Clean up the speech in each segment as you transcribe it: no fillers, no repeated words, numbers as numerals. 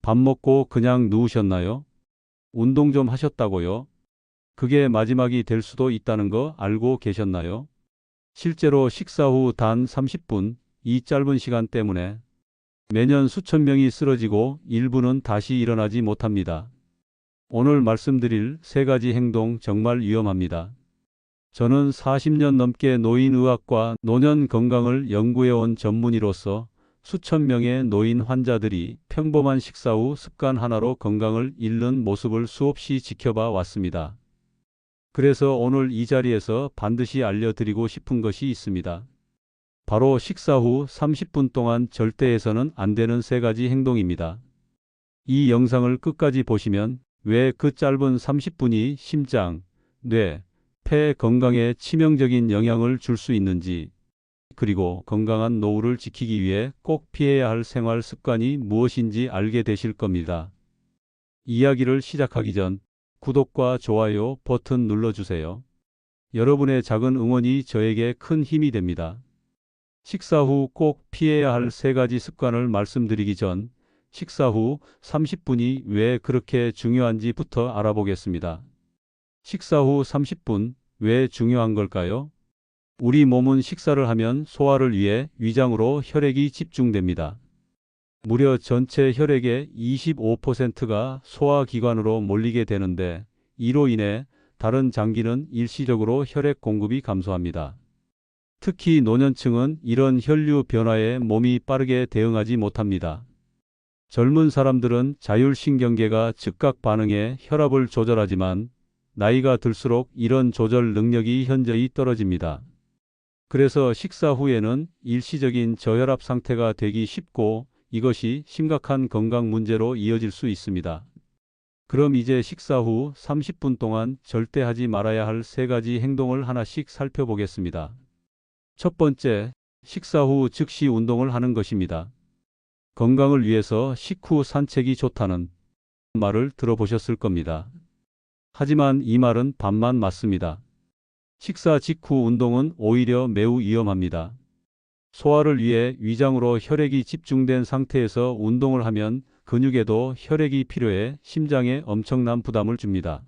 밥 먹고 그냥 누우셨나요? 운동 좀 하셨다고요? 그게 마지막이 될 수도 있다는 거 알고 계셨나요? 실제로 식사 후 단 30분, 이 짧은 시간 때문에 매년 수천 명이 쓰러지고 일부는 다시 일어나지 못합니다. 오늘 말씀드릴 세 가지 행동 정말 위험합니다. 저는 40년 넘게 노인의학과 노년 건강을 연구해온 전문의로서 수천 명의 노인 환자들이 평범한 식사 후 습관 하나로 건강을 잃는 모습을 수없이 지켜봐 왔습니다. 그래서 오늘 이 자리에서 반드시 알려드리고 싶은 것이 있습니다. 바로 식사 후 30분 동안 절대 해서는 안 되는 세 가지 행동입니다. 이 영상을 끝까지 보시면 왜 그 짧은 30분이 심장, 뇌, 폐 건강에 치명적인 영향을 줄 수 있는지, 그리고 건강한 노후를 지키기 위해 꼭 피해야 할 생활 습관이 무엇인지 알게 되실 겁니다. 이야기를 시작하기 전 구독과 좋아요 버튼 눌러주세요. 여러분의 작은 응원이 저에게 큰 힘이 됩니다. 식사 후 꼭 피해야 할 세 가지 습관을 말씀드리기 전 식사 후 30분이 왜 그렇게 중요한지부터 알아보겠습니다. 식사 후 30분 왜 중요한 걸까요? 우리 몸은 식사를 하면 소화를 위해 위장으로 혈액이 집중됩니다. 무려 전체 혈액의 25%가 소화기관으로 몰리게 되는데 이로 인해 다른 장기는 일시적으로 혈액 공급이 감소합니다. 특히 노년층은 이런 혈류 변화에 몸이 빠르게 대응하지 못합니다. 젊은 사람들은 자율신경계가 즉각 반응해 혈압을 조절하지만 나이가 들수록 이런 조절 능력이 현저히 떨어집니다. 그래서 식사 후에는 일시적인 저혈압 상태가 되기 쉽고 이것이 심각한 건강 문제로 이어질 수 있습니다. 그럼 이제 식사 후 30분 동안 절대 하지 말아야 할 세 가지 행동을 하나씩 살펴보겠습니다. 첫 번째, 식사 후 즉시 운동을 하는 것입니다. 건강을 위해서 식후 산책이 좋다는 말을 들어보셨을 겁니다. 하지만 이 말은 반만 맞습니다. 식사 직후 운동은 오히려 매우 위험합니다. 소화를 위해 위장으로 혈액이 집중된 상태에서 운동을 하면 근육에도 혈액이 필요해 심장에 엄청난 부담을 줍니다.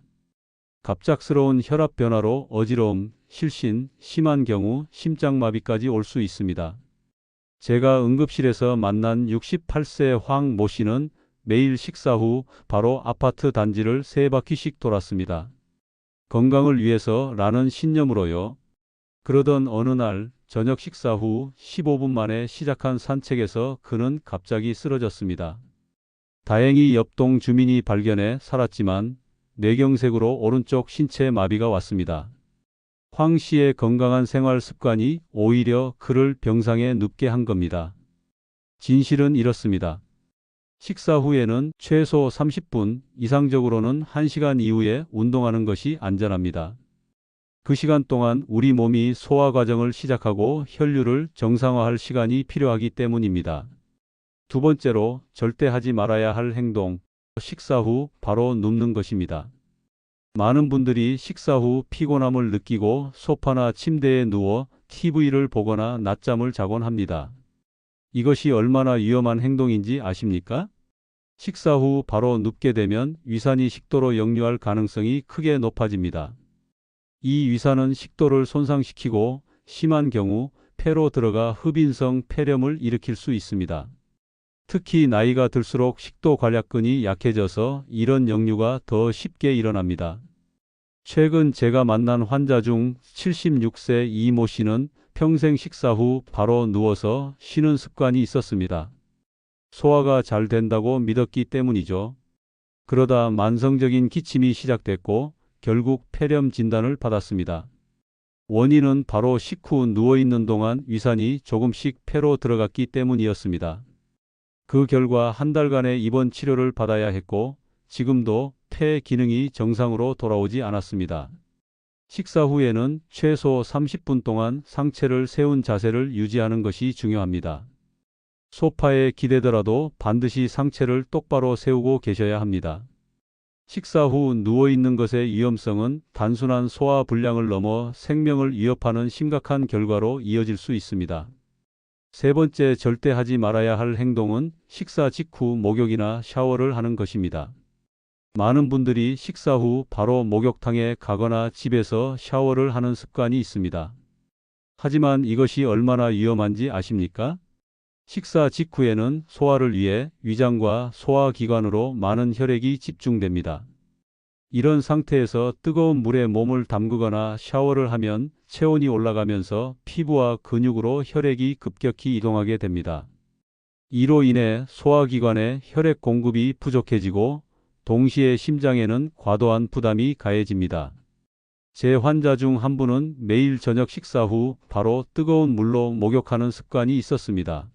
갑작스러운 혈압 변화로 어지러움, 실신, 심한 경우 심장마비까지 올 수 있습니다. 제가 응급실에서 만난 68세 황 모 씨는 매일 식사 후 바로 아파트 단지를 3바퀴씩 돌았습니다. 건강을 위해서라는 신념으로요. 그러던 어느 날 저녁 식사 후 15분 만에 시작한 산책에서 그는 갑자기 쓰러졌습니다. 다행히 옆동 주민이 발견해 살았지만 뇌경색으로 오른쪽 신체 마비가 왔습니다. 황 씨의 건강한 생활 습관이 오히려 그를 병상에 눕게 한 겁니다. 진실은 이렇습니다. 식사 후에는 최소 30분, 이상적으로는 1시간 이후에 운동하는 것이 안전합니다. 그 시간 동안 우리 몸이 소화 과정을 시작하고 혈류를 정상화할 시간이 필요하기 때문입니다. 두 번째로 절대 하지 말아야 할 행동, 식사 후 바로 눕는 것입니다. 많은 분들이 식사 후 피곤함을 느끼고 소파나 침대에 누워 TV를 보거나 낮잠을 자곤 합니다. 이것이 얼마나 위험한 행동인지 아십니까? 식사 후 바로 눕게 되면 위산이 식도로 역류할 가능성이 크게 높아집니다. 이 위산은 식도를 손상시키고 심한 경우 폐로 들어가 흡인성 폐렴을 일으킬 수 있습니다. 특히 나이가 들수록 식도 관략근이 약해져서 이런 역류가 더 쉽게 일어납니다. 최근 제가 만난 환자 중 76세 이모 씨는 평생 식사 후 바로 누워서 쉬는 습관이 있었습니다. 소화가 잘 된다고 믿었기 때문이죠. 그러다 만성적인 기침이 시작됐고 결국 폐렴 진단을 받았습니다. 원인은 바로 식후 누워있는 동안 위산이 조금씩 폐로 들어갔기 때문이었습니다. 그 결과 한 달간의 입원 치료를 받아야 했고 지금도 폐 기능이 정상으로 돌아오지 않았습니다. 식사 후에는 최소 30분 동안 상체를 세운 자세를 유지하는 것이 중요합니다. 소파에 기대더라도 반드시 상체를 똑바로 세우고 계셔야 합니다. 식사 후 누워있는 것의 위험성은 단순한 소화 불량을 넘어 생명을 위협하는 심각한 결과로 이어질 수 있습니다. 세 번째, 절대 하지 말아야 할 행동은 식사 직후 목욕이나 샤워를 하는 것입니다. 많은 분들이 식사 후 바로 목욕탕에 가거나 집에서 샤워를 하는 습관이 있습니다. 하지만 이것이 얼마나 위험한지 아십니까? 식사 직후에는 소화를 위해 위장과 소화기관으로 많은 혈액이 집중됩니다. 이런 상태에서 뜨거운 물에 몸을 담그거나 샤워를 하면 체온이 올라가면서 피부와 근육으로 혈액이 급격히 이동하게 됩니다. 이로 인해 소화기관에 혈액 공급이 부족해지고 동시에 심장에는 과도한 부담이 가해집니다. 제 환자 중 한 분은 매일 저녁 식사 후 바로 뜨거운 물로 목욕하는 습관이 있었습니다.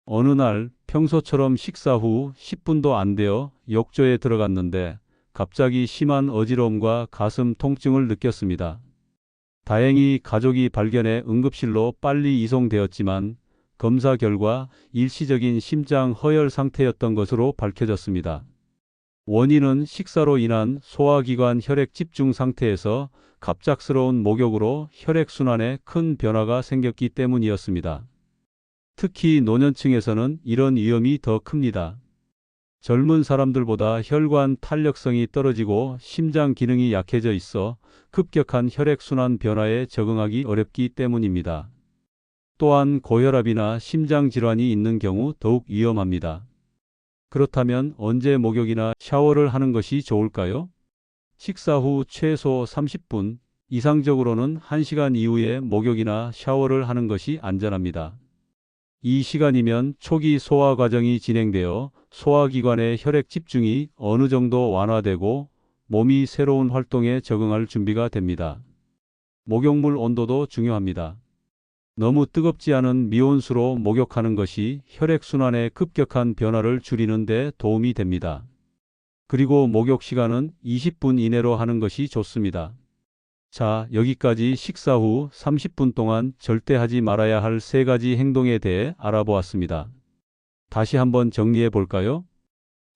어느 날 평소처럼 식사 후 10분도 안 되어 욕조에 들어갔는데 갑자기 심한 어지러움과 가슴 통증을 느꼈습니다. 다행히 가족이 발견해 응급실로 빨리 이송되었지만 검사 결과 일시적인 심장 허혈 상태였던 것으로 밝혀졌습니다. 원인은 식사로 인한 소화기관 혈액 집중 상태에서 갑작스러운 목욕으로 혈액순환에 큰 변화가 생겼기 때문이었습니다. 특히 노년층에서는 이런 위험이 더 큽니다. 젊은 사람들보다 혈관 탄력성이 떨어지고 심장 기능이 약해져 있어 급격한 혈액순환 변화에 적응하기 어렵기 때문입니다. 또한 고혈압이나 심장 질환이 있는 경우 더욱 위험합니다. 그렇다면 언제 목욕이나 샤워를 하는 것이 좋을까요? 식사 후 최소 30분, 이상적으로는 1시간 이후에 목욕이나 샤워를 하는 것이 안전합니다. 이 시간이면 초기 소화 과정이 진행되어 소화기관의 혈액 집중이 어느 정도 완화되고 몸이 새로운 활동에 적응할 준비가 됩니다. 목욕물 온도도 중요합니다. 너무 뜨겁지 않은 미온수로 목욕하는 것이 혈액순환의 급격한 변화를 줄이는 데 도움이 됩니다. 그리고 목욕 시간은 20분 이내로 하는 것이 좋습니다. 자, 여기까지 식사 후 30분 동안 절대 하지 말아야 할 3가지 행동에 대해 알아보았습니다. 다시 한번 정리해 볼까요?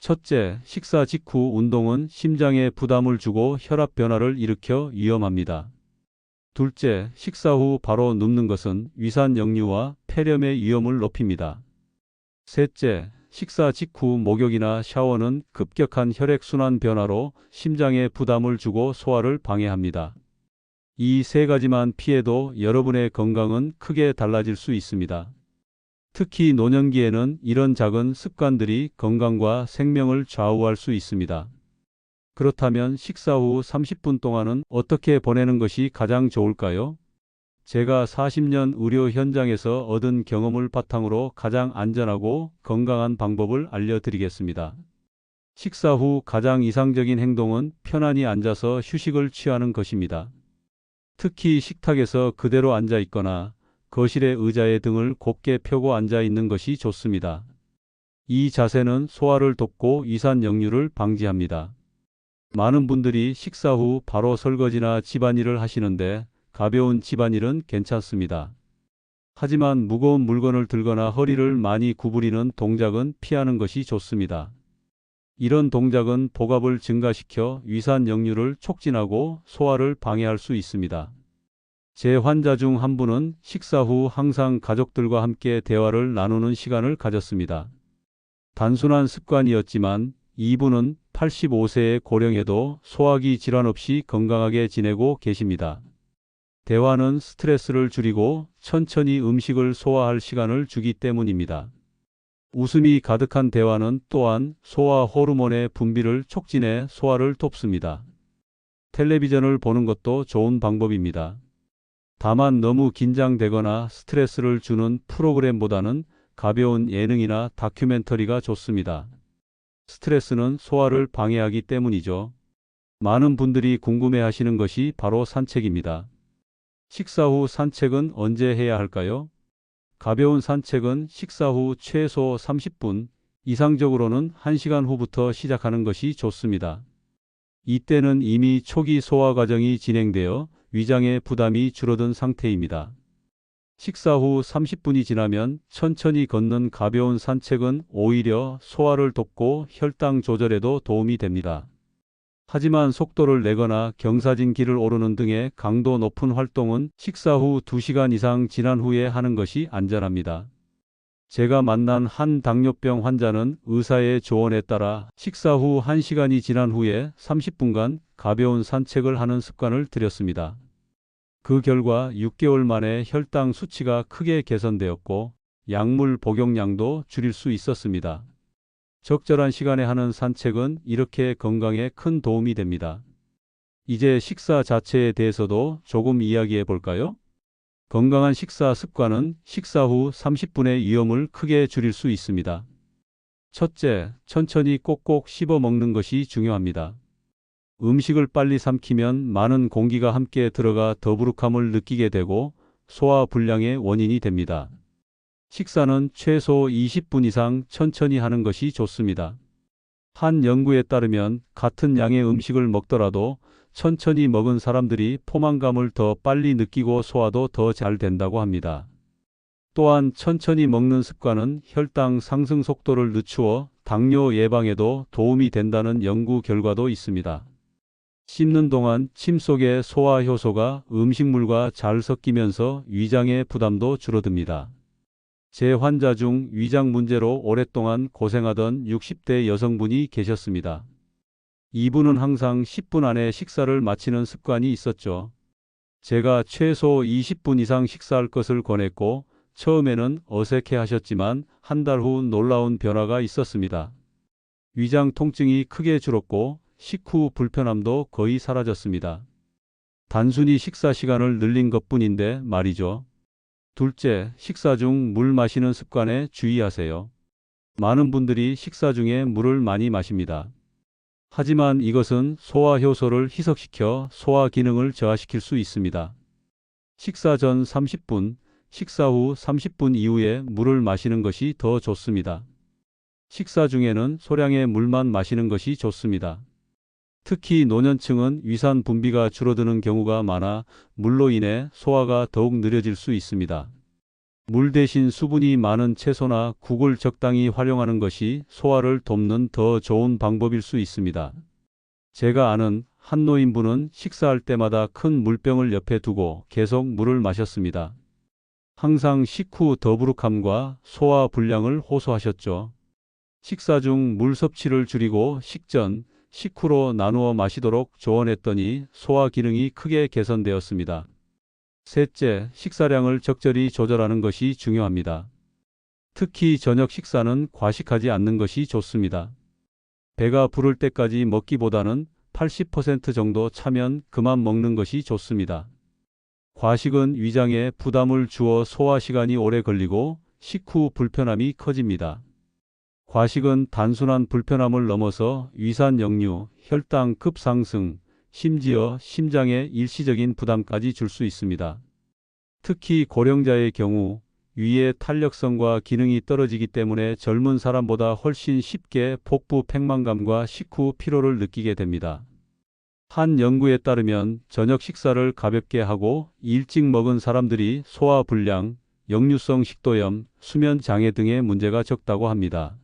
첫째, 식사 직후 운동은 심장에 부담을 주고 혈압 변화를 일으켜 위험합니다. 둘째, 식사 후 바로 눕는 것은 위산 역류와 폐렴의 위험을 높입니다. 셋째, 식사 직후 목욕이나 샤워는 급격한 혈액순환 변화로 심장에 부담을 주고 소화를 방해합니다. 이 3가지만 피해도 여러분의 건강은 크게 달라질 수 있습니다. 특히 노년기에는 이런 작은 습관들이 건강과 생명을 좌우할 수 있습니다. 그렇다면 식사 후 30분 동안은 어떻게 보내는 것이 가장 좋을까요? 제가 40년 의료 현장에서 얻은 경험을 바탕으로 가장 안전하고 건강한 방법을 알려드리겠습니다. 식사 후 가장 이상적인 행동은 편안히 앉아서 휴식을 취하는 것입니다. 특히 식탁에서 그대로 앉아 있거나 거실의 의자에 등을 곧게 펴고 앉아 있는 것이 좋습니다. 이 자세는 소화를 돕고 위산 역류를 방지합니다. 많은 분들이 식사 후 바로 설거지나 집안일을 하시는데 가벼운 집안일은 괜찮습니다. 하지만 무거운 물건을 들거나 허리를 많이 구부리는 동작은 피하는 것이 좋습니다. 이런 동작은 복압을 증가시켜 위산 역류를 촉진하고 소화를 방해할 수 있습니다. 제 환자 중 한 분은 식사 후 항상 가족들과 함께 대화를 나누는 시간을 가졌습니다. 단순한 습관이었지만 이분은 85세의 고령에도 소화기 질환 없이 건강하게 지내고 계십니다. 대화는 스트레스를 줄이고 천천히 음식을 소화할 시간을 주기 때문입니다. 웃음이 가득한 대화는 또한 소화 호르몬의 분비를 촉진해 소화를 돕습니다. 텔레비전을 보는 것도 좋은 방법입니다. 다만 너무 긴장되거나 스트레스를 주는 프로그램보다는 가벼운 예능이나 다큐멘터리가 좋습니다. 스트레스는 소화를 방해하기 때문이죠. 많은 분들이 궁금해하시는 것이 바로 산책입니다. 식사 후 산책은 언제 해야 할까요? 가벼운 산책은 식사 후 최소 30분, 이상적으로는 1시간 후부터 시작하는 것이 좋습니다. 이때는 이미 초기 소화 과정이 진행되어 위장의 부담이 줄어든 상태입니다. 식사 후 30분이 지나면 천천히 걷는 가벼운 산책은 오히려 소화를 돕고 혈당 조절에도 도움이 됩니다. 하지만 속도를 내거나 경사진 길을 오르는 등의 강도 높은 활동은 식사 후 2시간 이상 지난 후에 하는 것이 안전합니다. 제가 만난 한 당뇨병 환자는 의사의 조언에 따라 식사 후 1시간이 지난 후에 30분간 가벼운 산책을 하는 습관을 들였습니다. 그 결과 6개월 만에 혈당 수치가 크게 개선되었고 약물 복용량도 줄일 수 있었습니다. 적절한 시간에 하는 산책은 이렇게 건강에 큰 도움이 됩니다. 이제 식사 자체에 대해서도 조금 이야기해 볼까요? 건강한 식사 습관은 식사 후 30분의 위험을 크게 줄일 수 있습니다. 첫째, 천천히 꼭꼭 씹어 먹는 것이 중요합니다. 음식을 빨리 삼키면 많은 공기가 함께 들어가 더부룩함을 느끼게 되고 소화 불량의 원인이 됩니다. 식사는 최소 20분 이상 천천히 하는 것이 좋습니다. 한 연구에 따르면 같은 양의 음식을 먹더라도 천천히 먹은 사람들이 포만감을 더 빨리 느끼고 소화도 더 잘 된다고 합니다. 또한 천천히 먹는 습관은 혈당 상승 속도를 늦추어 당뇨 예방에도 도움이 된다는 연구 결과도 있습니다. 씹는 동안 침 속의 소화 효소가 음식물과 잘 섞이면서 위장의 부담도 줄어듭니다. 제 환자 중 위장 문제로 오랫동안 고생하던 60대 여성분이 계셨습니다. 이분은 항상 10분 안에 식사를 마치는 습관이 있었죠. 제가 최소 20분 이상 식사할 것을 권했고 처음에는 어색해 하셨지만 한 달 후 놀라운 변화가 있었습니다. 위장 통증이 크게 줄었고 식후 불편함도 거의 사라졌습니다. 단순히 식사 시간을 늘린 것뿐인데 말이죠. 둘째, 식사 중 물 마시는 습관에 주의하세요. 많은 분들이 식사 중에 물을 많이 마십니다. 하지만 이것은 소화 효소를 희석시켜 소화 기능을 저하시킬 수 있습니다. 식사 전 30분, 식사 후 30분 이후에 물을 마시는 것이 더 좋습니다. 식사 중에는 소량의 물만 마시는 것이 좋습니다. 특히 노년층은 위산 분비가 줄어드는 경우가 많아 물로 인해 소화가 더욱 느려질 수 있습니다. 물 대신 수분이 많은 채소나 국을 적당히 활용하는 것이 소화를 돕는 더 좋은 방법일 수 있습니다. 제가 아는 한 노인분은 식사할 때마다 큰 물병을 옆에 두고 계속 물을 마셨습니다. 항상 식후 더부룩함과 소화 불량을 호소하셨죠. 식사 중 물 섭취를 줄이고 식전, 식후로 나누어 마시도록 조언했더니 소화 기능이 크게 개선되었습니다. 셋째, 식사량을 적절히 조절하는 것이 중요합니다. 특히 저녁 식사는 과식하지 않는 것이 좋습니다. 배가 부를 때까지 먹기보다는 80% 정도 차면 그만 먹는 것이 좋습니다. 과식은 위장에 부담을 주어 소화 시간이 오래 걸리고 식후 불편함이 커집니다. 과식은 단순한 불편함을 넘어서 위산 역류, 혈당 급상승, 심지어 심장에 일시적인 부담까지 줄 수 있습니다. 특히 고령자의 경우 위의 탄력성과 기능이 떨어지기 때문에 젊은 사람보다 훨씬 쉽게 복부 팽만감과 식후 피로를 느끼게 됩니다. 한 연구에 따르면 저녁 식사를 가볍게 하고 일찍 먹은 사람들이 소화 불량, 역류성 식도염, 수면 장애 등의 문제가 적다고 합니다.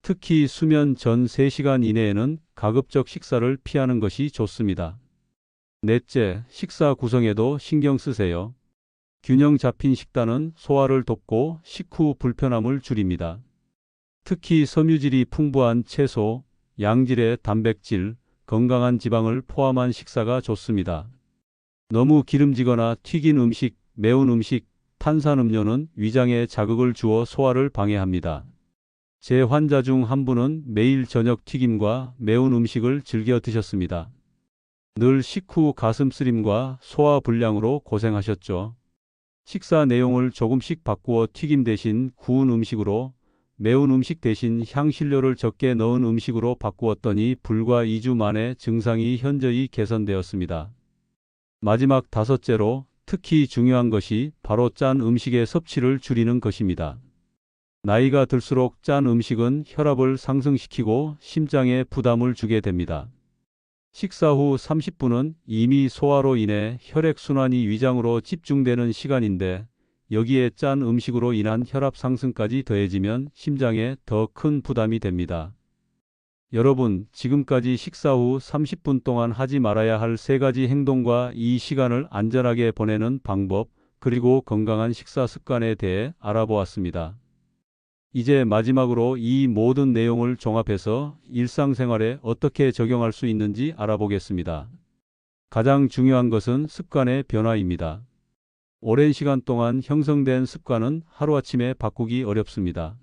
특히 수면 전 3시간 이내에는 가급적 식사를 피하는 것이 좋습니다. 넷째, 식사 구성에도 신경 쓰세요. 균형 잡힌 식단은 소화를 돕고 식후 불편함을 줄입니다. 특히 섬유질이 풍부한 채소, 양질의 단백질, 건강한 지방을 포함한 식사가 좋습니다. 너무 기름지거나 튀긴 음식, 매운 음식, 탄산음료는 위장에 자극을 주어 소화를 방해합니다. 제 환자 중 한 분은 매일 저녁 튀김과 매운 음식을 즐겨 드셨습니다. 늘 식후 가슴쓰림과 소화 불량으로 고생하셨죠. 식사 내용을 조금씩 바꾸어 튀김 대신 구운 음식으로, 매운 음식 대신 향신료를 적게 넣은 음식으로 바꾸었더니 불과 2주 만에 증상이 현저히 개선되었습니다. 마지막 다섯째로 특히 중요한 것이 바로 짠 음식의 섭취를 줄이는 것입니다. 나이가 들수록 짠 음식은 혈압을 상승시키고 심장에 부담을 주게 됩니다. 식사 후 30분은 이미 소화로 인해 혈액순환이 위장으로 집중되는 시간인데 여기에 짠 음식으로 인한 혈압 상승까지 더해지면 심장에 더 큰 부담이 됩니다. 여러분, 지금까지 식사 후 30분 동안 하지 말아야 할 3가지 행동과 이 시간을 안전하게 보내는 방법, 그리고 건강한 식사 습관에 대해 알아보았습니다. 이제 마지막으로 이 모든 내용을 종합해서 일상생활에 어떻게 적용할 수 있는지 알아보겠습니다. 가장 중요한 것은 습관의 변화입니다. 오랜 시간 동안 형성된 습관은 하루아침에 바꾸기 어렵습니다.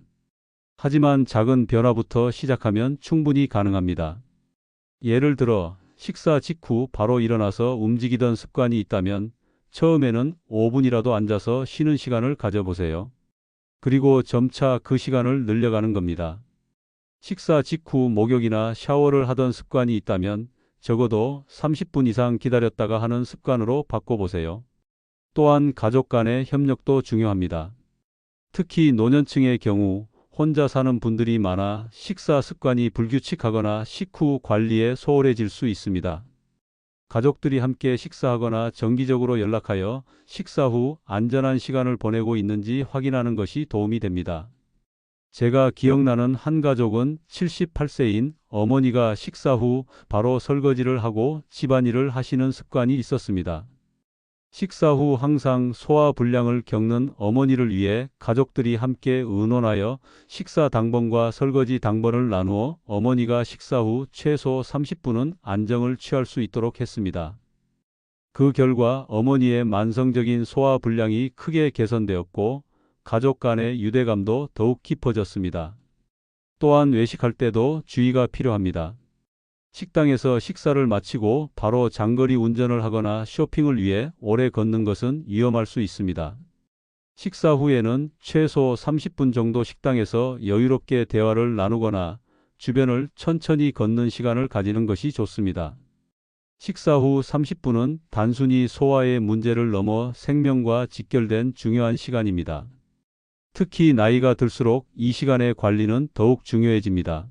하지만 작은 변화부터 시작하면 충분히 가능합니다. 예를 들어 식사 직후 바로 일어나서 움직이던 습관이 있다면 처음에는 5분이라도 앉아서 쉬는 시간을 가져보세요. 그리고 점차 그 시간을 늘려가는 겁니다. 식사 직후 목욕이나 샤워를 하던 습관이 있다면 적어도 30분 이상 기다렸다가 하는 습관으로 바꿔보세요. 또한 가족 간의 협력도 중요합니다. 특히 노년층의 경우 혼자 사는 분들이 많아 식사 습관이 불규칙하거나 식후 관리에 소홀해질 수 있습니다. 가족들이 함께 식사하거나 정기적으로 연락하여 식사 후 안전한 시간을 보내고 있는지 확인하는 것이 도움이 됩니다. 제가 기억나는 한 가족은 78세인 어머니가 식사 후 바로 설거지를 하고 집안일을 하시는 습관이 있었습니다. 식사 후 항상 소화불량을 겪는 어머니를 위해 가족들이 함께 의논하여 식사 당번과 설거지 당번을 나누어 어머니가 식사 후 최소 30분은 안정을 취할 수 있도록 했습니다. 그 결과 어머니의 만성적인 소화불량이 크게 개선되었고 가족 간의 유대감도 더욱 깊어졌습니다. 또한 외식할 때도 주의가 필요합니다. 식당에서 식사를 마치고 바로 장거리 운전을 하거나 쇼핑을 위해 오래 걷는 것은 위험할 수 있습니다. 식사 후에는 최소 30분 정도 식당에서 여유롭게 대화를 나누거나 주변을 천천히 걷는 시간을 가지는 것이 좋습니다. 식사 후 30분은 단순히 소화의 문제를 넘어 생명과 직결된 중요한 시간입니다. 특히 나이가 들수록 이 시간의 관리는 더욱 중요해집니다.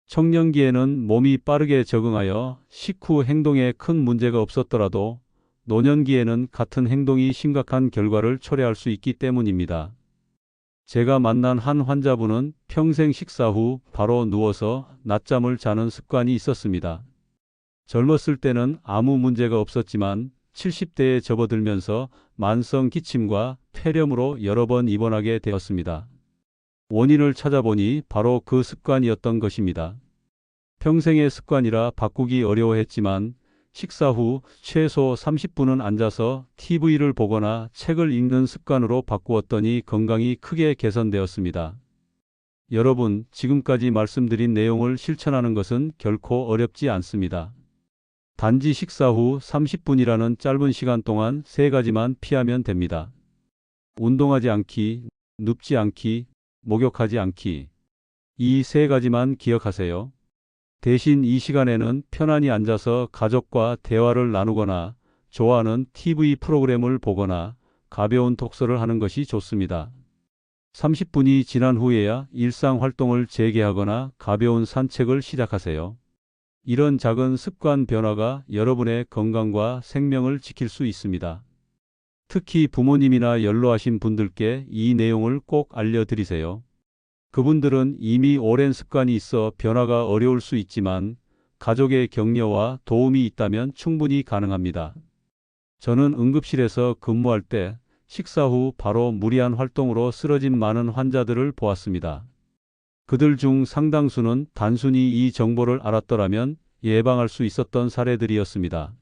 청년기에는 몸이 빠르게 적응하여 식후 행동에 큰 문제가 없었더라도 노년기에는 같은 행동이 심각한 결과를 초래할 수 있기 때문입니다. 제가 만난 한 환자분은 평생 식사 후 바로 누워서 낮잠을 자는 습관이 있었습니다. 젊었을 때는 아무 문제가 없었지만 70대에 접어들면서 만성 기침과 폐렴으로 여러 번 입원하게 되었습니다. 원인을 찾아보니 바로 그 습관이었던 것입니다. 평생의 습관이라 바꾸기 어려워했지만 식사 후 최소 30분은 앉아서 TV를 보거나 책을 읽는 습관으로 바꾸었더니 건강이 크게 개선되었습니다. 여러분, 지금까지 말씀드린 내용을 실천하는 것은 결코 어렵지 않습니다. 단지 식사 후 30분이라는 짧은 시간 동안 세 가지만 피하면 됩니다. 운동하지 않기, 눕지 않기, 목욕하지 않기. 이 세 가지만 기억하세요. 대신 이 시간에는 편안히 앉아서 가족과 대화를 나누거나 좋아하는 TV 프로그램을 보거나 가벼운 독서를 하는 것이 좋습니다. 30분이 지난 후에야 일상 활동을 재개하거나 가벼운 산책을 시작하세요. 이런 작은 습관 변화가 여러분의 건강과 생명을 지킬 수 있습니다. 특히 부모님이나 연로하신 분들께 이 내용을 꼭 알려드리세요. 그분들은 이미 오랜 습관이 있어 변화가 어려울 수 있지만 가족의 격려와 도움이 있다면 충분히 가능합니다. 저는 응급실에서 근무할 때 식사 후 바로 무리한 활동으로 쓰러진 많은 환자들을 보았습니다. 그들 중 상당수는 단순히 이 정보를 알았더라면 예방할 수 있었던 사례들이었습니다.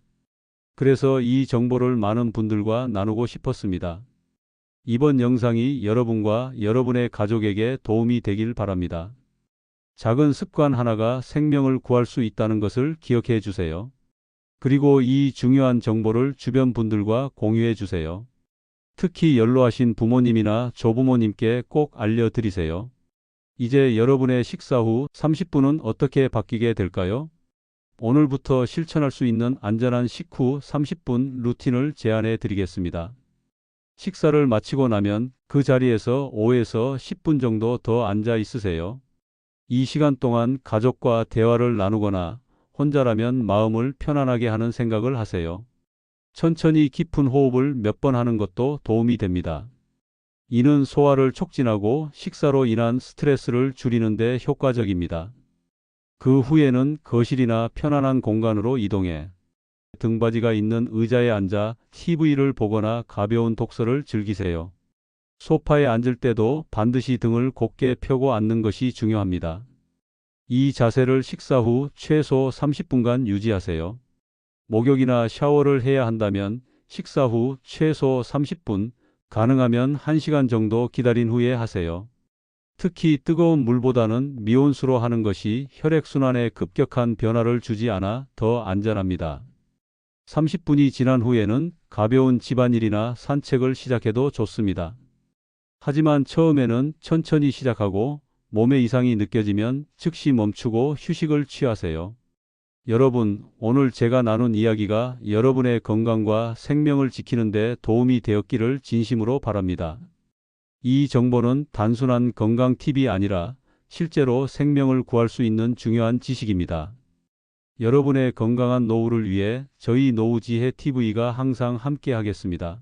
그래서 이 정보를 많은 분들과 나누고 싶었습니다. 이번 영상이 여러분과 여러분의 가족에게 도움이 되길 바랍니다. 작은 습관 하나가 생명을 구할 수 있다는 것을 기억해 주세요. 그리고 이 중요한 정보를 주변 분들과 공유해 주세요. 특히 연로하신 부모님이나 조부모님께 꼭 알려드리세요. 이제 여러분의 식사 후 30분은 어떻게 바뀌게 될까요? 오늘부터 실천할 수 있는 안전한 식후 30분 루틴을 제안해 드리겠습니다. 식사를 마치고 나면 그 자리에서 5에서 10분 정도 더 앉아 있으세요. 이 시간 동안 가족과 대화를 나누거나 혼자라면 마음을 편안하게 하는 생각을 하세요. 천천히 깊은 호흡을 몇 번 하는 것도 도움이 됩니다. 이는 소화를 촉진하고 식사로 인한 스트레스를 줄이는 데 효과적입니다. 그 후에는 거실이나 편안한 공간으로 이동해 등받이가 있는 의자에 앉아 TV를 보거나 가벼운 독서를 즐기세요. 소파에 앉을 때도 반드시 등을 곧게 펴고 앉는 것이 중요합니다. 이 자세를 식사 후 최소 30분간 유지하세요. 목욕이나 샤워를 해야 한다면 식사 후 최소 30분, 가능하면 1시간 정도 기다린 후에 하세요. 특히 뜨거운 물보다는 미온수로 하는 것이 혈액순환에 급격한 변화를 주지 않아 더 안전합니다. 30분이 지난 후에는 가벼운 집안일이나 산책을 시작해도 좋습니다. 하지만 처음에는 천천히 시작하고 몸에 이상이 느껴지면 즉시 멈추고 휴식을 취하세요. 여러분, 오늘 제가 나눈 이야기가 여러분의 건강과 생명을 지키는 데 도움이 되었기를 진심으로 바랍니다. 이 정보는 단순한 건강 팁이 아니라 실제로 생명을 구할 수 있는 중요한 지식입니다. 여러분의 건강한 노후를 위해 저희 노후지혜 TV가 항상 함께 하겠습니다.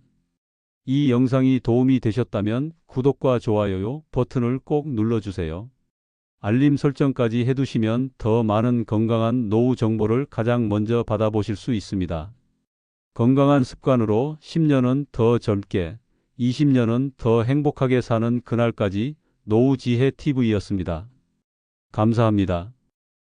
이 영상이 도움이 되셨다면 구독과 좋아요 버튼을 꼭 눌러주세요. 알림 설정까지 해두시면 더 많은 건강한 노후 정보를 가장 먼저 받아보실 수 있습니다. 건강한 습관으로 10년은 더 젊게, 20년은 더 행복하게 사는 그날까지 노후지혜 TV였습니다. 감사합니다.